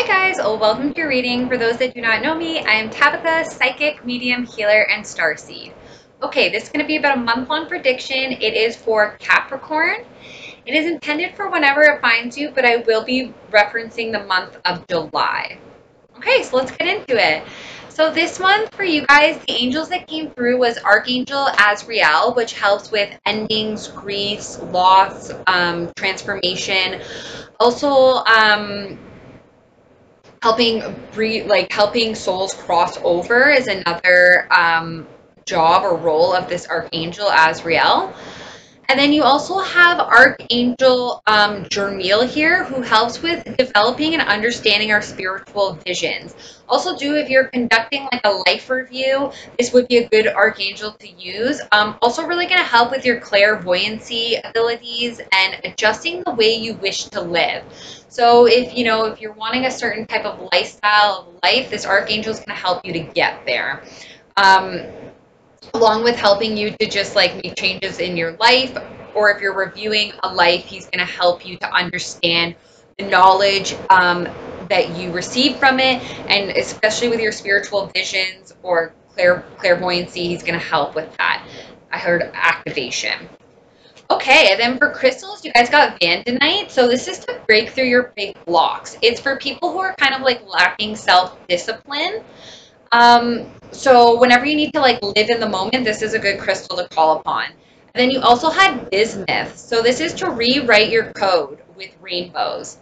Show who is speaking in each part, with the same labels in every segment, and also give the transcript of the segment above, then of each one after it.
Speaker 1: Hi guys, welcome to your reading. For those that do not know me, I am Tabitha, psychic, medium, healer, and starseed. Okay, this is going to be about a month-long prediction. It is for Capricorn. It is intended for whenever it finds you, but I will be referencing the month of July. Okay, so let's get into it. So this month for you guys, the angels that came through was Archangel Azrael, which helps with endings, griefs, loss, transformation. Also, helping souls cross over is another job or role of this Archangel Azrael. And then you also have Archangel Jermiel here, who helps with developing and understanding our spiritual visions. Also, if you're conducting like a life review, this would be a good Archangel to use. Also really going to help with your clairvoyancy abilities and adjusting the way you wish to live. So if you're wanting a certain type of lifestyle of life, this Archangel is going to help you to get there. Along with helping you to just like make changes in your life, or if you're reviewing a life, he's going to help you to understand the knowledge that you receive from it, and especially with your spiritual visions or clairvoyancy, he's going to help with that. I heard activation. Okay, and then for crystals, you guys got Vandanite. So this is to break through your big blocks. It's for people who are kind of like lacking self-discipline. So whenever you need to like live in the moment, this is a good crystal to call upon. And then you also had bismuth. So this is to rewrite your code with rainbows.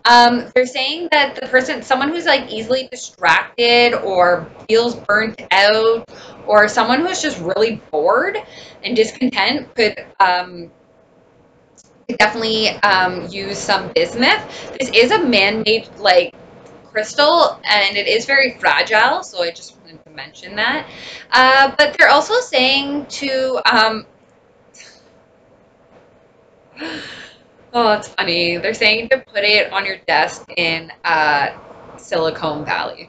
Speaker 1: They're saying that someone who's like easily distracted or feels burnt out, or someone who's just really bored and discontent could definitely use some bismuth. This is a man-made like crystal, and it is very fragile, so I just wanted to mention that. But they're also saying to oh, it's funny, they're saying to put it on your desk in Silicon Valley.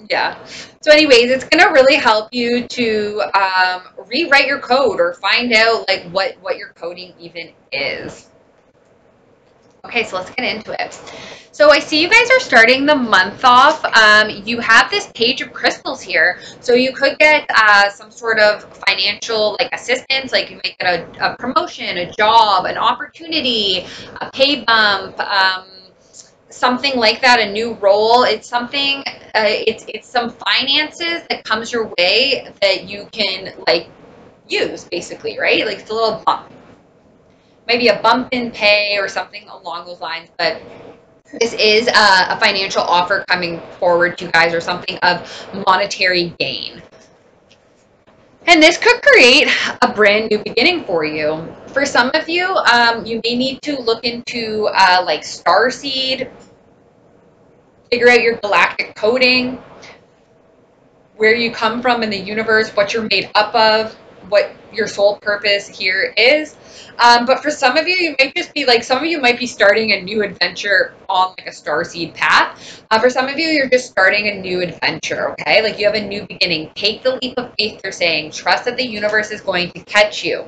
Speaker 1: Yeah. So anyways, it's going to really help you to rewrite your code or find out like what your coding even is. Okay, so let's get into it. So I see you guys are starting the month off. You have this page of crystals here. So you could get some sort of financial like assistance, like you might get a promotion, a job, an opportunity, a pay bump, something like that, a new role. It's something, it's some finances that comes your way that you can like use basically, right? Like it's a little bump. Maybe a bump in pay or something along those lines, but this is a financial offer coming forward to you guys, or something of monetary gain. And this could create a brand new beginning for you. For some of you, you may need to look into like starseed, figure out your galactic coding, where you come from in the universe, what you're made up of, what your soul purpose here is. But for some of you, you might just be like, some of you might be starting a new adventure on like a starseed path. For some of you, you're just starting a new adventure, okay? Like you have a new beginning. Take the leap of faith, they're saying. Trust that the universe is going to catch you.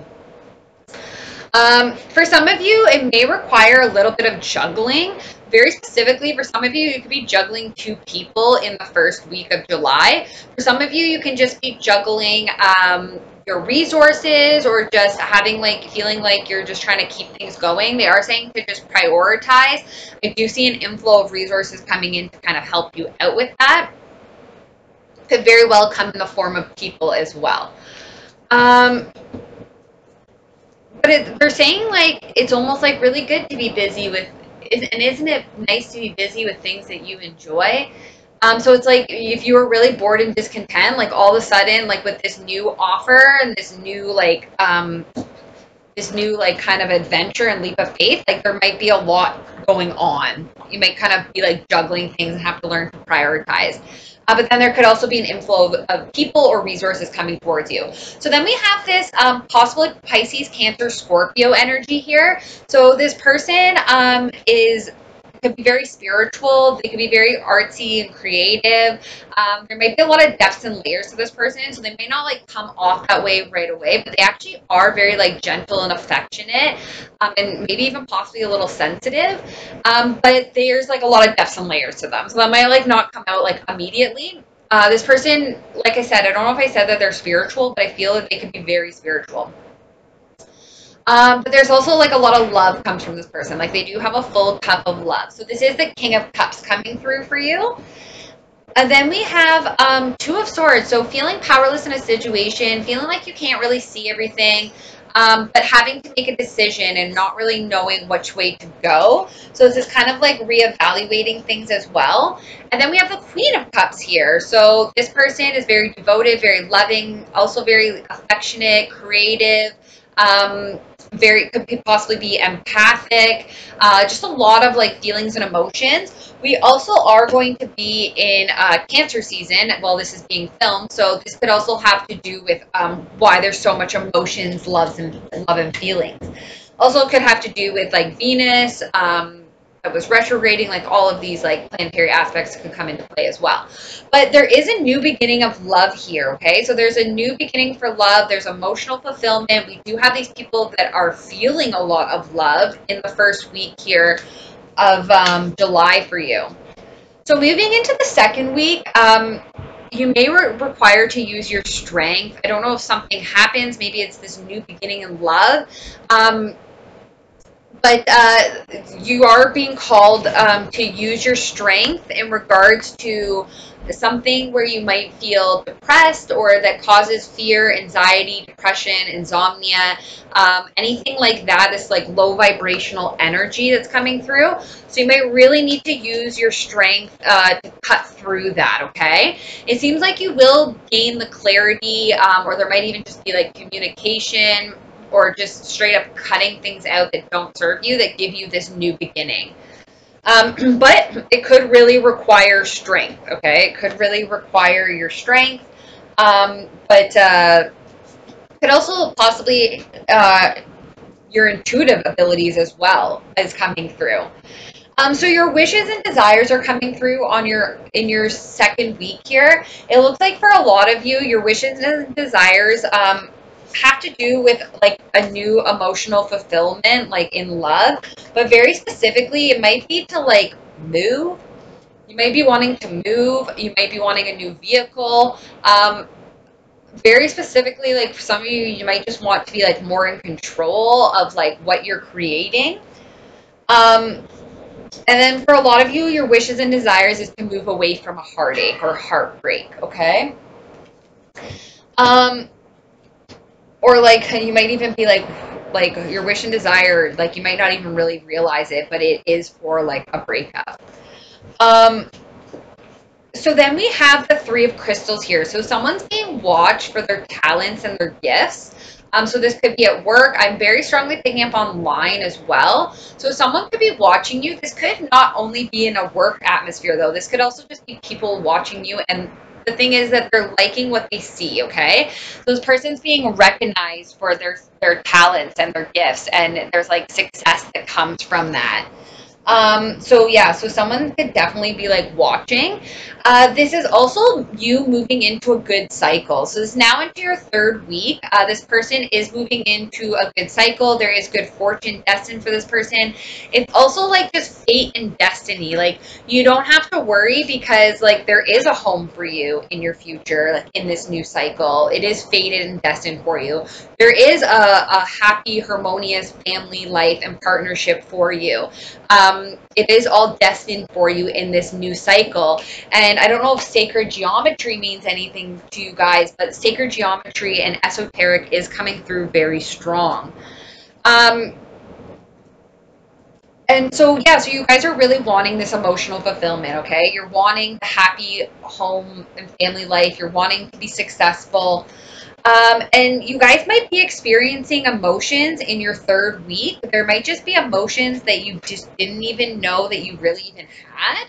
Speaker 1: For some of you, it may require a little bit of juggling. Very specifically, for some of you, you could be juggling 2 people in the first week of July. For some of you, you can just be juggling your resources, or just having like feeling like you're just trying to keep things going. They are saying to just prioritize. I do see an inflow of resources coming in to kind of help you out with that. Could very well come in the form of people as well. But they're saying like it's almost like really good to be busy with, and isn't it nice to be busy with things that you enjoy? So it's like if you were really bored and discontent, like all of a sudden, like with this new offer and this new like kind of adventure and leap of faith, like there might be a lot going on. You might kind of be like juggling things and have to learn to prioritize. But then there could also be an inflow of people or resources coming towards you. So then we have this possible Pisces, Cancer, Scorpio energy here. So this person is could be very spiritual. They could be very artsy and creative. There might be a lot of depths and layers to this person, so they may not like come off that way right away, but they actually are very like gentle and affectionate, and maybe even possibly a little sensitive. But there's like a lot of depths and layers to them, so that might like not come out like immediately. This person, like I said, I don't know if I said that they're spiritual, but I feel that they could be very spiritual. But there's also like a lot of love comes from this person. Like they do have a full cup of love. So this is the King of Cups coming through for you. And then we have Two of Swords. So feeling powerless in a situation, feeling like you can't really see everything, but having to make a decision and not really knowing which way to go. So this is kind of like reevaluating things as well. And then we have the Queen of Cups here. So this person is very devoted, very loving, also very affectionate, creative, could possibly be empathic, just a lot of like feelings and emotions. We also are going to be in Cancer season while this is being filmed, so this could also have to do with why there's so much emotions, love and feelings. Also could have to do with like Venus, that was retrograding, like all of these like planetary aspects could come into play as well. But there is a new beginning of love here, okay? So there's a new beginning for love. There's emotional fulfillment. We do have these people that are feeling a lot of love in the first week here of July for you. So moving into the second week, you may require to use your strength. I don't know if something happens. Maybe it's this new beginning in love. But you are being called to use your strength in regards to something where you might feel depressed or that causes fear, anxiety, depression, insomnia, anything like that, this like low vibrational energy that's coming through. So you might really need to use your strength to cut through that, okay? It seems like you will gain the clarity, or there might even just be like communication, or just straight up cutting things out that don't serve you, that give you this new beginning. But it could really require strength, okay? It could really require your strength, but could also possibly your intuitive abilities as well as coming through. So your wishes and desires are coming through in your second week here. It looks like for a lot of you, your wishes and desires have to do with like a new emotional fulfillment, like in love, but very specifically it might be to like move. You might be wanting to move, you might be wanting a new vehicle. Very specifically, like for some of you, you might just want to be like more in control of like what you're creating. And then for a lot of you, your wishes and desires is to move away from a heartache or heartbreak, okay? Or like you might even be like your wish and desire, like you might not even really realize it, but it is for like a breakup. So then we have the Three of Crystals here. So someone's being watched for their talents and their gifts. So this could be at work. I'm very strongly picking up online as well. So someone could be watching you. This could not only be in a work atmosphere though. This could also just be people watching you, and the thing is that they're liking what they see, okay? Those persons being recognized for their talents and their gifts, and there's like success that comes from that. So yeah, so someone could definitely be like watching. This is also you moving into a good cycle. So this is now into your third week. This person is moving into a good cycle. There is good fortune destined for this person. It's also like just fate and destiny. Like you don't have to worry because like there is a home for you in your future, like in this new cycle. It is fated and destined for you. There is a happy, harmonious family life and partnership for you. It is all destined for you in this new cycle. And I don't know if sacred geometry means anything to you guys, but sacred geometry and esoteric is coming through very strong. And so, yeah, so you guys are really wanting this emotional fulfillment, okay? You're wanting the happy home and family life. You're wanting to be successful. And you guys might be experiencing emotions in your third week. There might just be emotions that you just didn't even know that you really even had.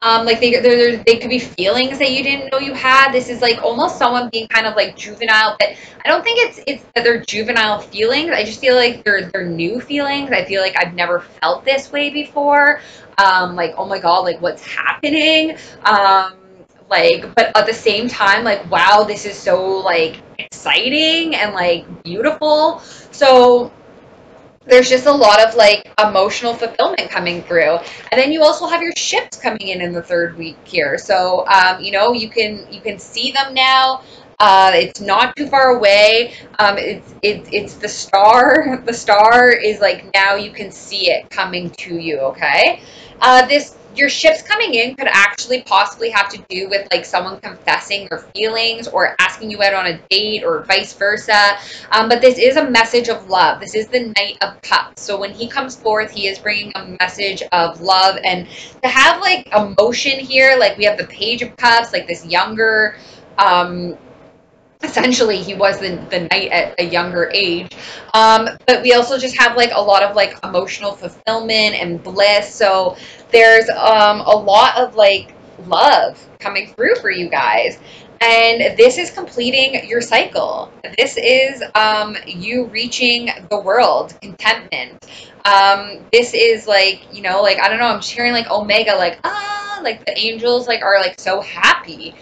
Speaker 1: Like they could be feelings that you didn't know you had. This is like almost someone being kind of like juvenile, but I don't think it's that they're juvenile feelings. I just feel like they're new feelings. I feel like I've never felt this way before. Like, oh my God, like what's happening? Like, but at the same time, like, wow, this is so like exciting and like beautiful. So there's just a lot of like emotional fulfillment coming through, and then you also have your ships coming in the third week here. So you know, you can see them now. It's not too far away. It's the star. The star is like, now you can see it coming to you. Okay, this your ships coming in could actually possibly have to do with like someone confessing their feelings or asking you out on a date or vice versa. But this is a message of love. This is the Knight of Cups. So when he comes forth, he is bringing a message of love. And to have like emotion here, like we have the Page of Cups, like this younger, essentially he was the knight at a younger age, but we also just have like a lot of like emotional fulfillment and bliss. So there's a lot of like love coming through for you guys, and this is completing your cycle. This is you reaching the world contentment. This is like, you know, like I don't know, I'm just hearing like omega, like like the angels like are like so happy.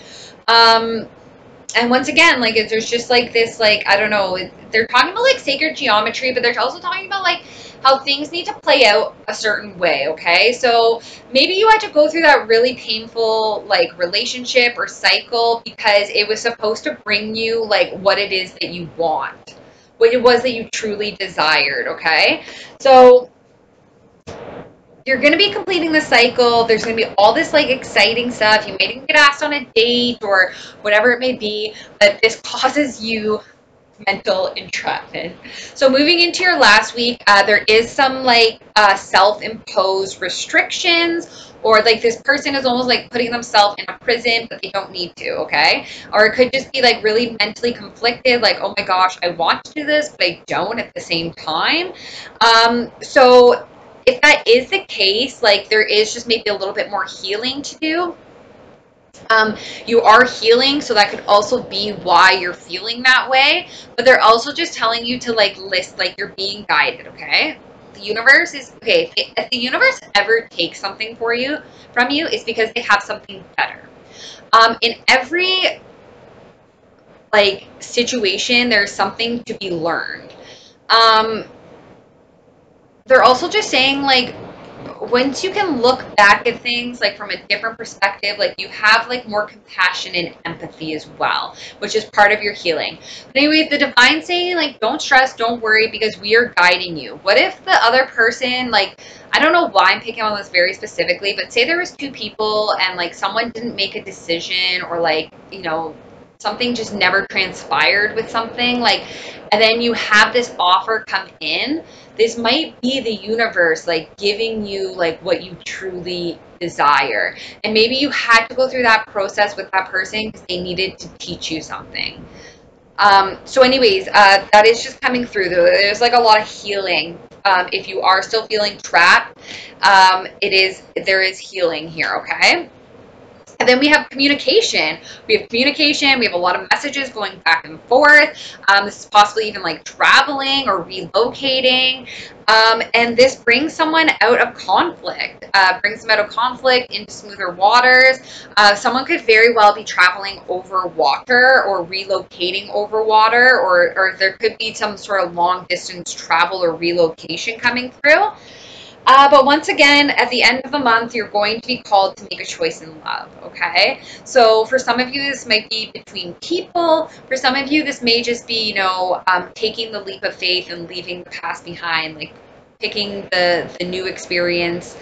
Speaker 1: And once again, like there's just like this, like I don't know, they're talking about like sacred geometry, but they're also talking about like how things need to play out a certain way. Okay, so maybe you had to go through that really painful like relationship or cycle because it was supposed to bring you like what it is that you want, what it was that you truly desired. Okay, so you're going to be completing the cycle. There's going to be all this like exciting stuff. You may even get asked on a date or whatever it may be, but this causes you mental entrapment. So moving into your last week, there is some like self-imposed restrictions, or like this person is almost like putting themselves in a prison, but they don't need to, okay? Or it could just be like really mentally conflicted, like, oh my gosh, I want to do this, but I don't at the same time. So if that is the case, like there is just maybe a little bit more healing to do. You are healing, so that could also be why you're feeling that way. But they're also just telling you to like list, like you're being guided, okay? The universe is okay. If the universe ever takes something from you, it's because they have something better. In every like situation, there's something to be learned. Um, they're also just saying like once you can look back at things like from a different perspective, like you have like more compassion and empathy as well, which is part of your healing. But anyways, the divine saying like don't stress, don't worry, because we are guiding you. What if the other person, like I don't know why I'm picking on this very specifically, but say there was two people and like someone didn't make a decision, or like, you know, something just never transpired with something, like, and then you have this offer come in. This might be the universe like giving you like what you truly desire, and maybe you had to go through that process with that person because they needed to teach you something. So anyways, that is just coming through. There's like a lot of healing. If you are still feeling trapped, there is healing here. Okay. And then we have communication. We have communication. We have a lot of messages going back and forth. This is possibly even like traveling or relocating. And this brings someone out of conflict, brings them out of conflict into smoother waters. Someone could very well be traveling over water or relocating over water, or there could be some sort of long distance travel or relocation coming through. But once again, at the end of the month, you're going to be called to make a choice in love, okay? So for some of you, this might be between people. For some of you, this may just be, you know, taking the leap of faith and leaving the past behind, like picking the new experience.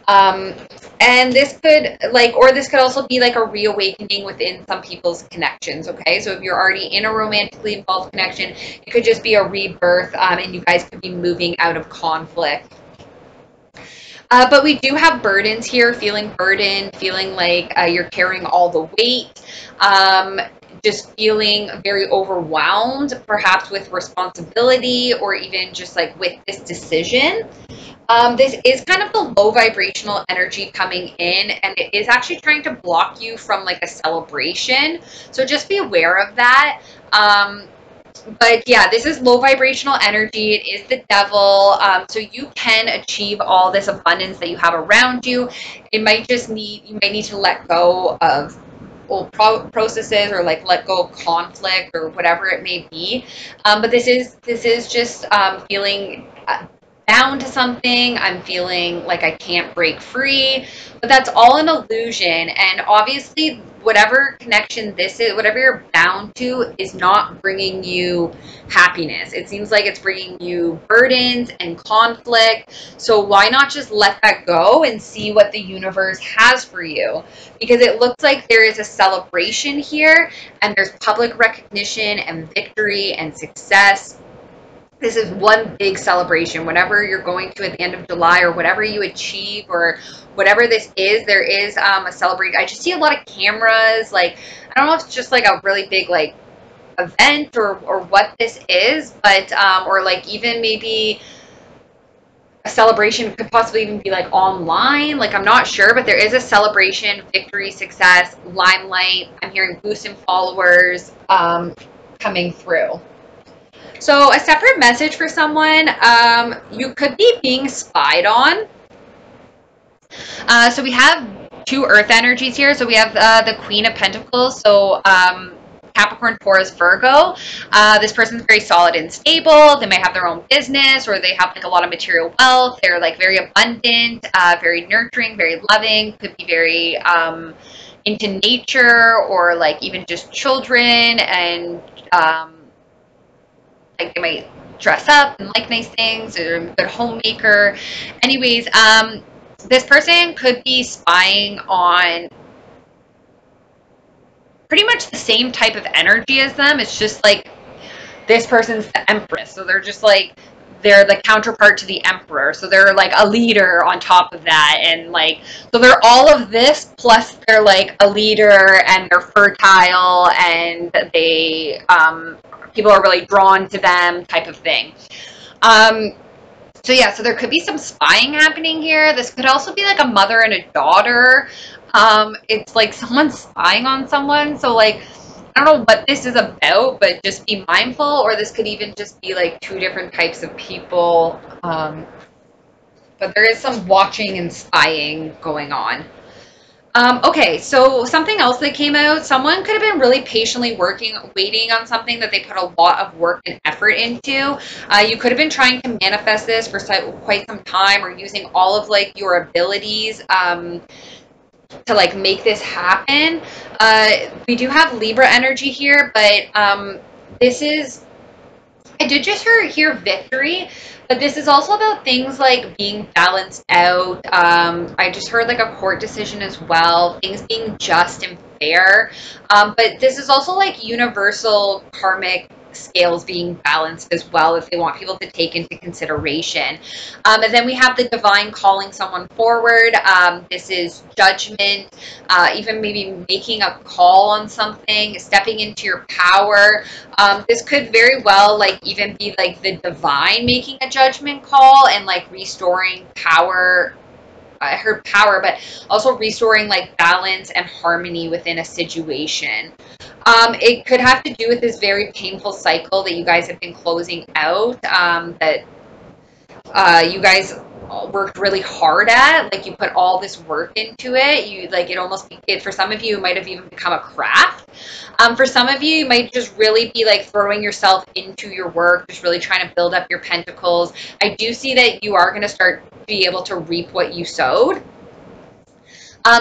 Speaker 1: And this could, like, or this could also be like a reawakening within some people's connections, okay? So if you're already in a romantically involved connection, it could just be a rebirth, and you guys could be moving out of conflict. But we do have burdens here, feeling burdened, feeling like you're carrying all the weight, just feeling very overwhelmed, perhaps with responsibility or even just like with this decision. This is kind of the low vibrational energy coming in, and it is actually trying to block you from like a celebration. So just be aware of that. But yeah, this is low vibrational energy. It is the devil. So you can achieve all this abundance that you have around you. You might need to let go of old processes, or like let go of conflict or whatever it may be. But this is just feeling bound to something. I'm feeling like I can't break free, but that's all an illusion. And obviously, whatever connection this is, whatever you're bound to, is not bringing you happiness. It seems like it's bringing you burdens and conflict. So why not just let that go and see what the universe has for you? Because it looks like there is a celebration here, and there's public recognition and victory and success. This is one big celebration. Whatever you're going to at the end of July, or whatever you achieve, or whatever this is, there is a celebration. I just see a lot of cameras. Like, I don't know if it's just like a really big like event, or what this is, but or like even maybe a celebration could possibly even be like online. Like, I'm not sure, but there is a celebration, victory, success, limelight. I'm hearing boost in followers coming through. So a separate message for someone, you could be being spied on. So we have two earth energies here. So we have the Queen of Pentacles. So Capricorn, Taurus, Virgo. This person's very solid and stable. They might have their own business, or they have like a lot of material wealth. They're like very abundant, very nurturing, very loving. Could be very into nature, or like even just children, and like they might dress up and like nice things, or a good homemaker. Anyways, this person could be spying on pretty much the same type of energy as them. It's just like this person's the Empress, so they're just like, they're the counterpart to the Emperor, so they're like a leader on top of that, and like, so they're all of this, plus they're like a leader, and they're fertile, and they people are really drawn to them, type of thing. So yeah, so there could be some spying happening here. This could also be like a mother and a daughter. It's like someone spying on someone. So like, I don't know what this is about, but just be mindful. Or this could even just be like two different types of people. But there is some watching and spying going on. Okay, so something else that came out, someone could have been really patiently waiting on something that they put a lot of work and effort into. You could have been trying to manifest this for quite some time, or using all of like your abilities to like make this happen. We do have Libra energy here, but this is, I did just hear victory, but this is also about things like being balanced out. I just heard like a court decision as well, things being just and fair. But this is also like universal karmic scales being balanced as well, if they want people to take into consideration. And then we have the divine calling someone forward. This is judgment, even maybe making a call on something, stepping into your power. This could very well like even be like the divine making a judgment call, and like restoring power. I heard power, but also restoring like balance and harmony within a situation. It could have to do with this very painful cycle that you guys have been closing out, that you guys worked really hard at. Like, you put all this work into it. You like, it almost, it for some of you, it might have even become a craft. For some of you, you might just really be like throwing yourself into your work, just really trying to build up your pentacles. I do see that you are going to start be able to reap what you sowed.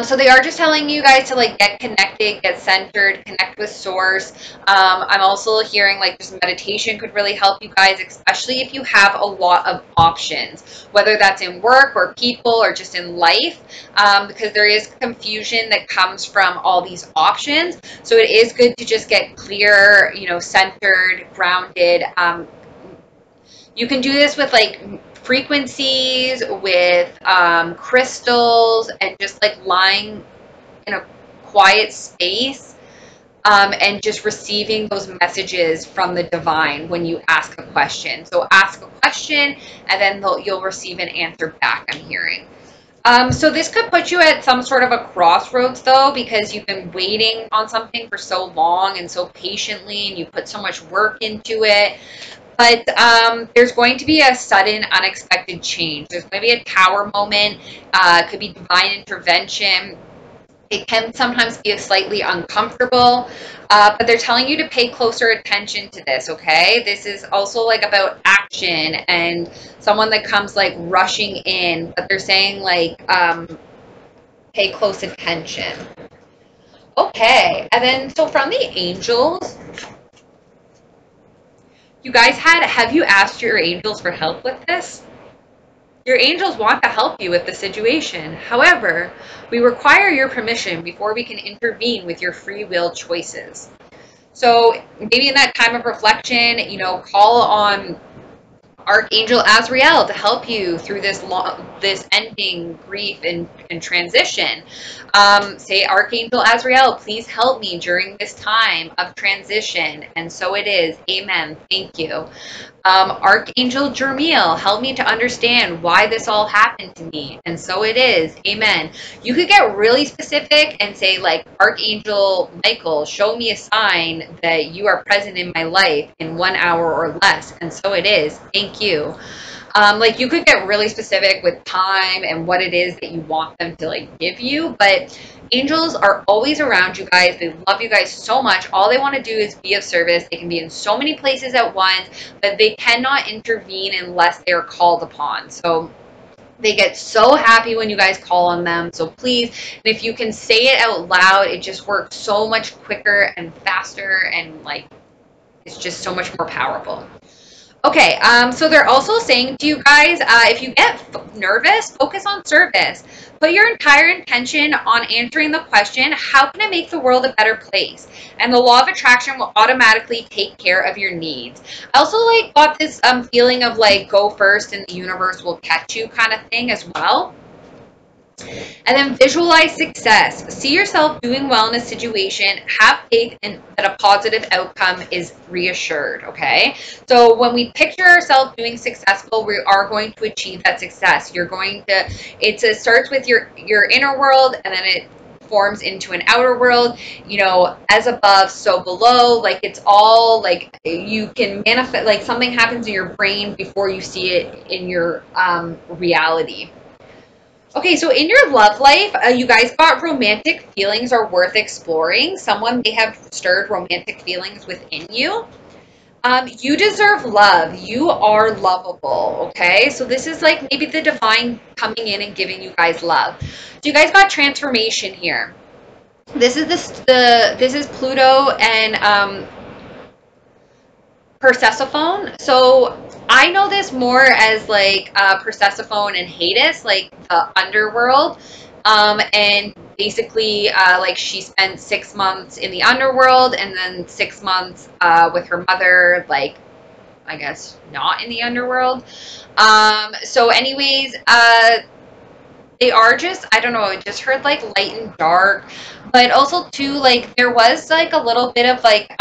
Speaker 1: So they are just telling you guys to like get connected, get centered, connect with source. I'm also hearing like just meditation could really help you guys, especially if you have a lot of options, whether that's in work or people or just in life, because there is confusion that comes from all these options. So it is good to just get clear, you know, centered, grounded. You can do this with like frequencies, with crystals, and just like lying in a quiet space, and just receiving those messages from the divine when you ask a question. So ask a question, and then you'll receive an answer back, I'm hearing. So this could put you at some sort of a crossroads, though, because you've been waiting on something for so long and so patiently, and you put so much work into it. But there's going to be a sudden, unexpected change. There's going to be a tower moment. It could be divine intervention. It can sometimes be slightly uncomfortable, but they're telling you to pay closer attention to this, okay? This is also like about action and someone that comes like rushing in, but they're saying like pay close attention. Okay, and then so from the angels, you guys have you asked your angels for help with this? Your angels want to help you with the situation. However, we require your permission before we can intervene with your free will choices. So maybe in that time of reflection, you know, call on Archangel Azrael to help you through this ending, grief, and transition. Say, Archangel Azrael, please help me during this time of transition. And so it is. Amen. Thank you. Archangel Jermiel, help me to understand why this all happened to me. And so it is. Amen. You could get really specific and say, like, Archangel Michael, show me a sign that you are present in my life in 1 hour or less. And so it is. Thank you. Like, you could get really specific with time and what it is that you want them to like give you, but angels are always around you guys. They love you guys so much. All they want to do is be of service. They can be in so many places at once, but they cannot intervene unless they are called upon. So they get so happy when you guys call on them. So please, and if you can say it out loud, it just works so much quicker and faster, and like it's just so much more powerful. Okay, so they're also saying to you guys, if you get nervous, focus on service. Put your entire intention on answering the question, how can I make the world a better place? And the law of attraction will automatically take care of your needs. I also like got this feeling of like go first and the universe will catch you kind of thing as well. And then visualize success. See yourself doing well in a situation. Have faith in that a positive outcome is reassured, okay? So when we picture ourselves doing successful, we are going to achieve that success. You're going to, it starts with your inner world, and then it forms into an outer world, you know, as above, so below. Like, it's all like you can manifest, like something happens in your brain before you see it in your reality. Okay, so in your love life, you guys got romantic feelings are worth exploring. Someone may have stirred romantic feelings within you. You deserve love. You are lovable, okay? So this is like maybe the divine coming in and giving you guys love. So you guys got transformation here. This is this is Pluto and Persephone. So I know this more as like Persephone and Hades, like the underworld. And basically, like she spent 6 months in the underworld and then 6 months with her mother, like I guess not in the underworld. So anyways, they are just, I don't know, I just heard like light and dark, but also too, like there was like a little bit of like,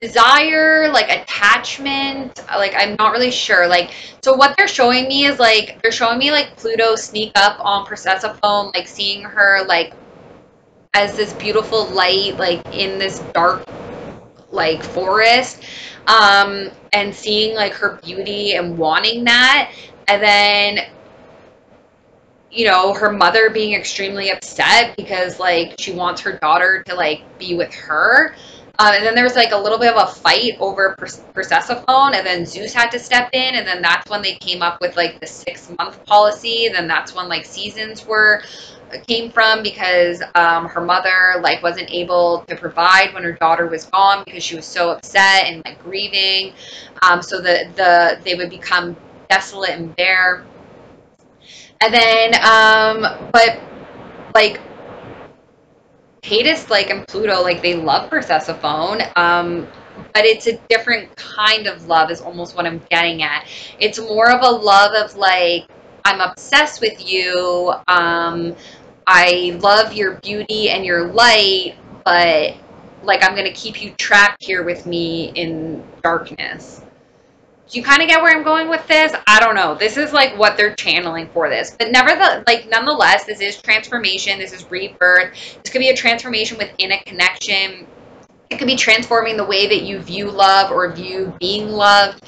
Speaker 1: desire, like attachment, like I'm not really sure. Like, so what they're showing me is like they're showing me like Pluto sneak up on Persephone, like seeing her like as this beautiful light, like in this dark like forest, and seeing like her beauty and wanting that, and then you know her mother being extremely upset because like she wants her daughter to like be with her. And then there was like a little bit of a fight over Persephone, and then Zeus had to step in, and then that's when they came up with like the 6-month policy. And then that's when like seasons came from, because her mother like wasn't able to provide when her daughter was gone because she was so upset and like grieving. So they would become desolate and bare. And then but like Hades, like, and Pluto, like, they love Persephone, but it's a different kind of love is almost what I'm getting at. It's more of a love of, like, I'm obsessed with you. I love your beauty and your light, but like I'm gonna keep you trapped here with me in darkness. Do you kind of get where I'm going with this? I don't know. This is like what they're channeling for this. But nonetheless, this is transformation. This is rebirth. This could be a transformation within a connection. It could be transforming the way that you view love or view being loved.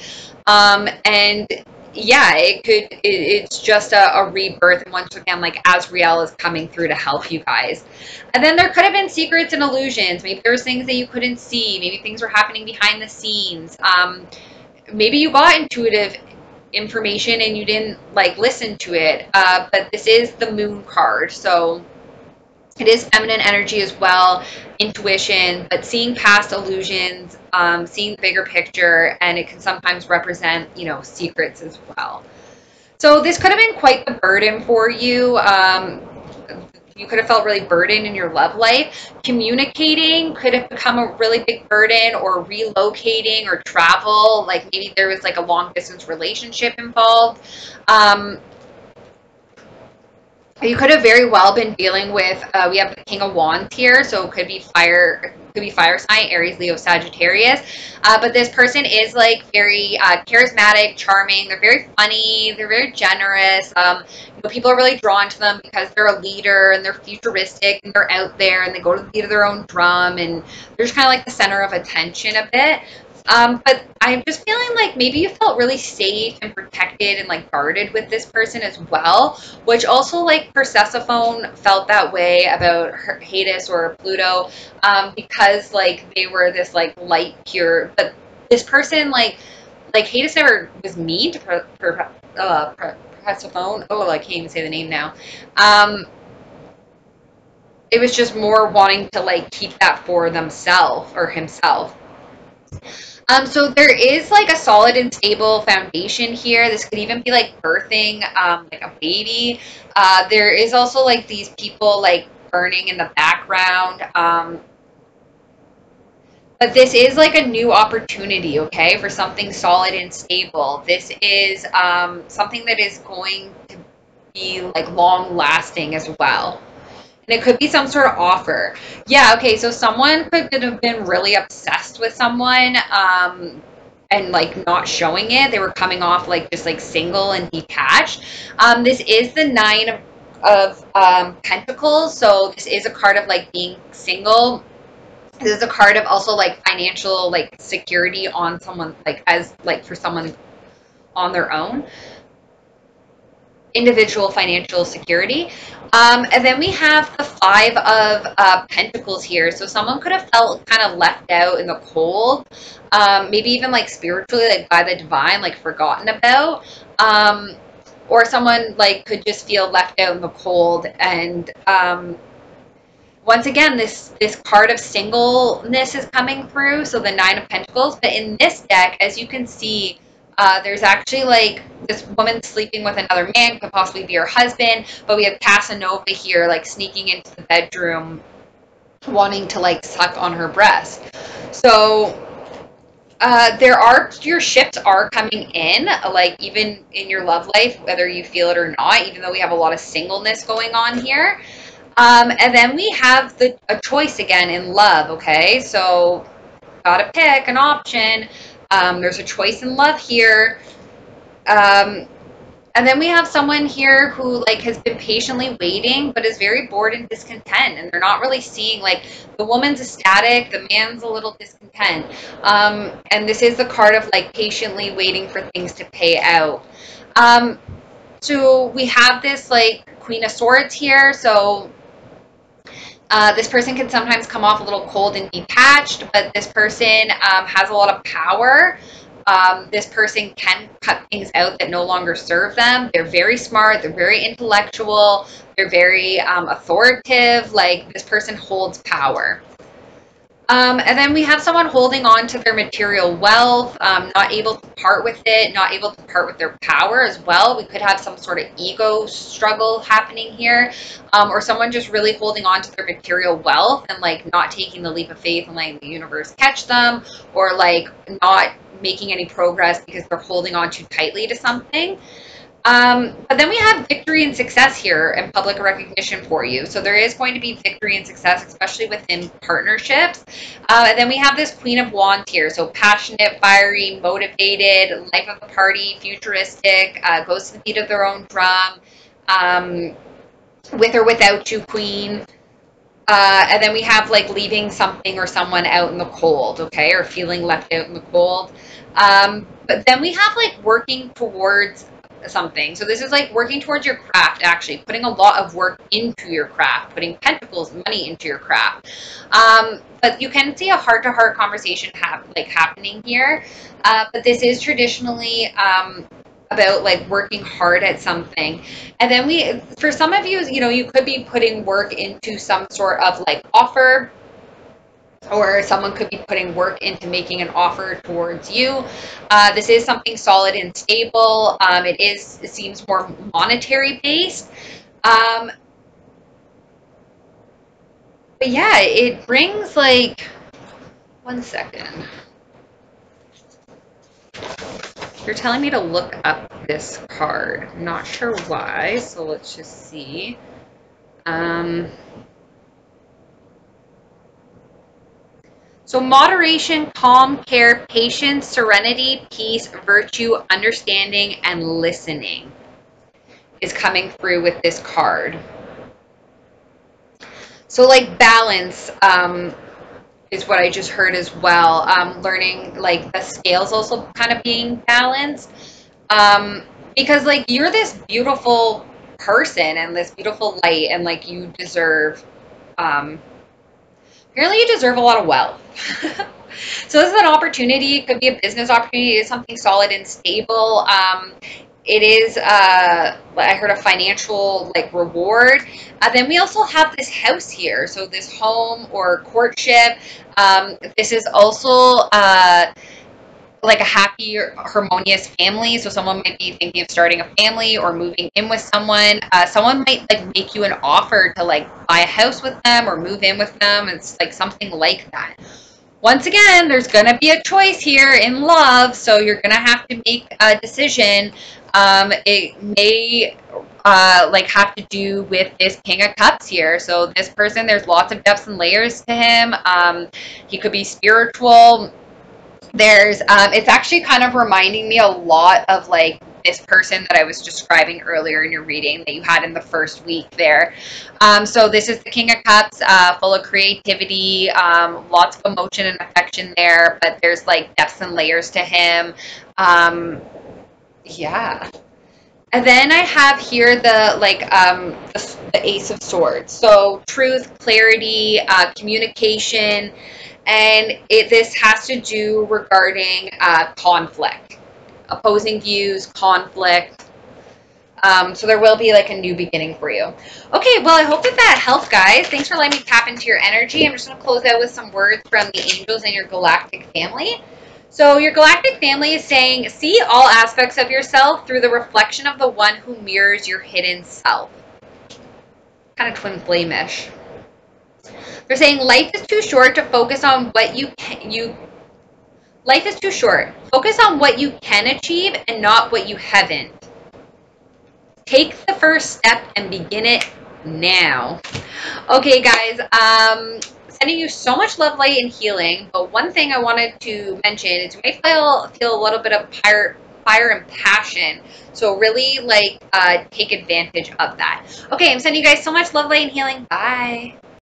Speaker 1: And yeah, it's just a rebirth. And once again, like Azrael is coming through to help you guys. And then there could have been secrets and illusions. Maybe there was things that you couldn't see. Maybe things were happening behind the scenes. Maybe you got intuitive information and you didn't like listen to it. But this is the moon card. So it is feminine energy as well, intuition, but seeing past illusions, seeing the bigger picture, and it can sometimes represent, you know, secrets as well. So this could have been quite the burden for you. You could have felt really burdened in your love life. Communicating could have become a really big burden, or relocating or travel. Like maybe there was like a long distance relationship involved. You could have very well been dealing with, we have the King of Wands here, so it could be fire sign, Aries, Leo, Sagittarius. But this person is like very charismatic, charming. They're very funny. They're very generous. You know, people are really drawn to them because they're a leader and they're futuristic and they're out there and they go to the beat of their own drum and they're just kind of like the center of attention a bit. But I'm just feeling like maybe you felt really safe and protected and like guarded with this person as well, which also like Persephone felt that way about Hades or Pluto, because like they were this like light, pure, but this person like Hades never was mean to Persephone. Oh, I can't even say the name now. It was just more wanting to like keep that for themselves or himself. So there is like a solid and stable foundation here. This could even be like birthing like a baby. There is also like these people like burning in the background. But this is like a new opportunity, okay, for something solid and stable. This is something that is going to be like long lasting as well. And it could be some sort of offer. Yeah, okay, so someone could have been really obsessed with someone and like not showing it. They were coming off like just like single and detached. This is the Nine of Pentacles, so this is a card of like being single. This is a card of also like financial like security on someone, like as like for someone on their own. Individual financial security. And then we have the Five of Pentacles here. So someone could have felt kind of left out in the cold, maybe even like spiritually, like by the divine, like forgotten about. Or someone like could just feel left out in the cold. And once again, this card of singleness is coming through. So the Nine of Pentacles. But in this deck, as you can see, there's actually like this woman sleeping with another man, could possibly be her husband, but we have Casanova here like sneaking into the bedroom wanting to like suck on her breast. So your shifts are coming in, like even in your love life, whether you feel it or not, even though we have a lot of singleness going on here. And then we have a choice again in love, okay? So gotta pick an option. There's a choice in love here. And then we have someone here who like has been patiently waiting, but is very bored and discontent, and they're not really seeing, like, the woman's ecstatic, the man's a little discontent. And this is the card of like patiently waiting for things to pay out. So we have this like Queen of Swords here. So this person can sometimes come off a little cold and detached, but this person has a lot of power. This person can cut things out that no longer serve them. They're very smart. They're very intellectual. They're very authoritative. Like, this person holds power. And then we have someone holding on to their material wealth, not able to part with it, not able to part with their power as well. We could have some sort of ego struggle happening here, or someone just really holding on to their material wealth and like not taking the leap of faith and letting the universe catch them, or like not making any progress because they're holding on too tightly to something. But then we have victory and success here and public recognition for you. So there is going to be victory and success, especially within partnerships. And then we have this Queen of Wands here. So passionate, fiery, motivated, life of the party, futuristic, goes to the beat of their own drum, with or without you, Queen. And then we have like leaving something or someone out in the cold, okay, or feeling left out in the cold. But then we have like working towards something. So this is like working towards your craft, actually putting a lot of work into your craft, putting pentacles, money into your craft. But you can see a heart-to-heart conversation happening here. But this is traditionally about like working hard at something. And then for some of you, you know, you could be putting work into some sort of like offer, or someone could be putting work into making an offer towards you. This is something solid and stable. It seems more monetary based. But yeah, it brings like, one second. You're telling me to look up this card. I'm not sure why, so let's just see. So moderation, calm, care, patience, serenity, peace, virtue, understanding, and listening is coming through with this card. So like balance is what I just heard as well. Learning like the scales also kind of being balanced. Because like you're this beautiful person and this beautiful light, and like you deserve, apparently you deserve a lot of wealth. So this is an opportunity. It could be a business opportunity. It is something solid and stable. It is, I heard, a financial like reward. Then we also have this house here. So this home or courtship. This is also like a happy, harmonious family. So someone might be thinking of starting a family or moving in with someone. Someone might like make you an offer to like buy a house with them or move in with them. It's like something like that. Once again, there's going to be a choice here in love, so you're going to have to make a decision. It may like have to do with this King of Cups here. So this person, there's lots of depths and layers to him. He could be spiritual. It's actually kind of reminding me a lot of like this person that I was describing earlier in your reading that you had in the first week there. So this is the King of Cups, full of creativity, lots of emotion and affection there, but there's like depths and layers to him. Yeah. And then I have here the Ace of Swords. So truth, clarity, communication, and this has to do regarding conflict, opposing views, conflict. So there will be like a new beginning for you. Okay, well, I hope that helped, guys. Thanks for letting me tap into your energy. I'm just going to close out with some words from the angels and your galactic family. So your galactic family is saying, see all aspects of yourself through the reflection of the one who mirrors your hidden self. Kind of twin flame-ish. They're saying life is too short to focus on what life is too short. Focus on what you can achieve and not what you haven't. Take the first step and begin it now. Okay, guys, sending you so much love, light, and healing. But one thing I wanted to mention is you may feel a little bit of fire and passion. So really, like, take advantage of that. Okay, I'm sending you guys so much love, light, and healing. Bye.